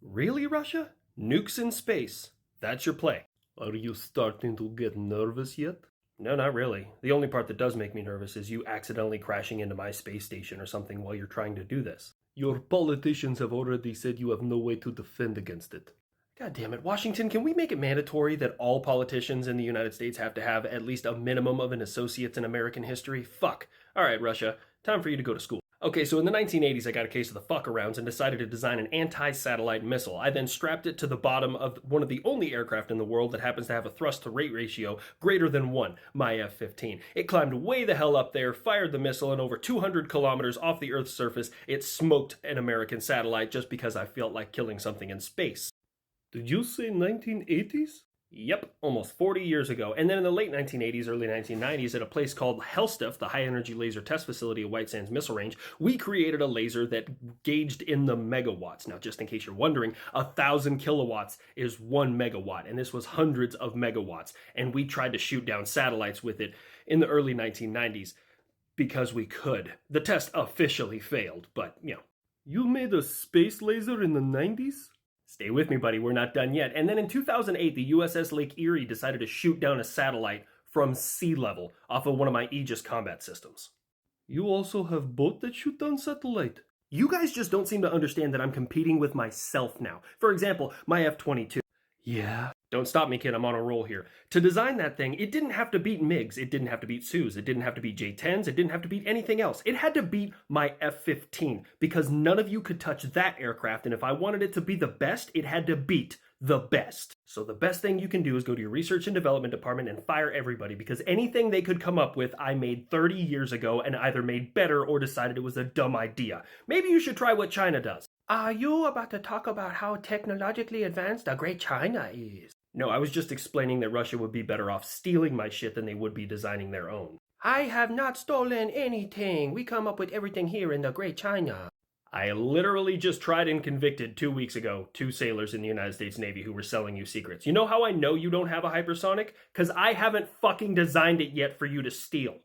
Really, Russia? Nukes in space. That's your play. Are you starting to get nervous yet? No, not really. The only part that does make me nervous is you accidentally crashing into my space station or something while you're trying to do this. Your politicians have already said you have no way to defend against it. God damn it, Washington, can we make it mandatory that all politicians in the United States have to have at least a minimum of an associate's in American history? Fuck. Alright, Russia, time for you to go to school. Okay, so in the 1980s, I got a case of the fuck-arounds and decided to design an anti-satellite missile. I then strapped it to the bottom of one of the only aircraft in the world that happens to have a thrust-to-rate ratio greater than 1, my F-15. It climbed way the hell up there, fired the missile, and over 200 kilometers off the Earth's surface, it smoked an American satellite just because I felt like killing something in space. Did you say 1980s? Yep, almost 40 years ago. And then in the late 1980s, early 1990s, at a place called Hellstuff, the High Energy Laser Test Facility at White Sands Missile Range, we created a laser that gauged in the megawatts. Now, just in case you're wondering, 1,000 kilowatts is 1 megawatt, and this was hundreds of megawatts. And we tried to shoot down satellites with it in the early 1990s because we could. The test officially failed, but, You made a space laser in the 90s? Stay with me, buddy. We're not done yet. And then in 2008, the USS Lake Erie decided to shoot down a satellite from sea level off of one of my Aegis combat systems. You also have boats that shoot down satellite. You guys just don't seem to understand that I'm competing with myself now. For example, my F-22. Yeah. Don't stop me, kid. I'm on a roll here. To design that thing, it didn't have to beat MiGs. It didn't have to beat Sus. It didn't have to beat J-10s. It didn't have to beat anything else. It had to beat my F-15 because none of you could touch that aircraft. And if I wanted it to be the best, it had to beat the best. So the best thing you can do is go to your research and development department and fire everybody because anything they could come up with, I made 30 years ago and either made better or decided it was a dumb idea. Maybe you should try what China does. Are you about to talk about how technologically advanced the great China is? No, I was just explaining that Russia would be better off stealing my shit than they would be designing their own. I have not stolen anything. We come up with everything here in the great China. I literally just tried and convicted 2 weeks ago 2 sailors in the United States Navy who were selling you secrets. You know how I know you don't have a hypersonic? Because I haven't fucking designed it yet for you to steal.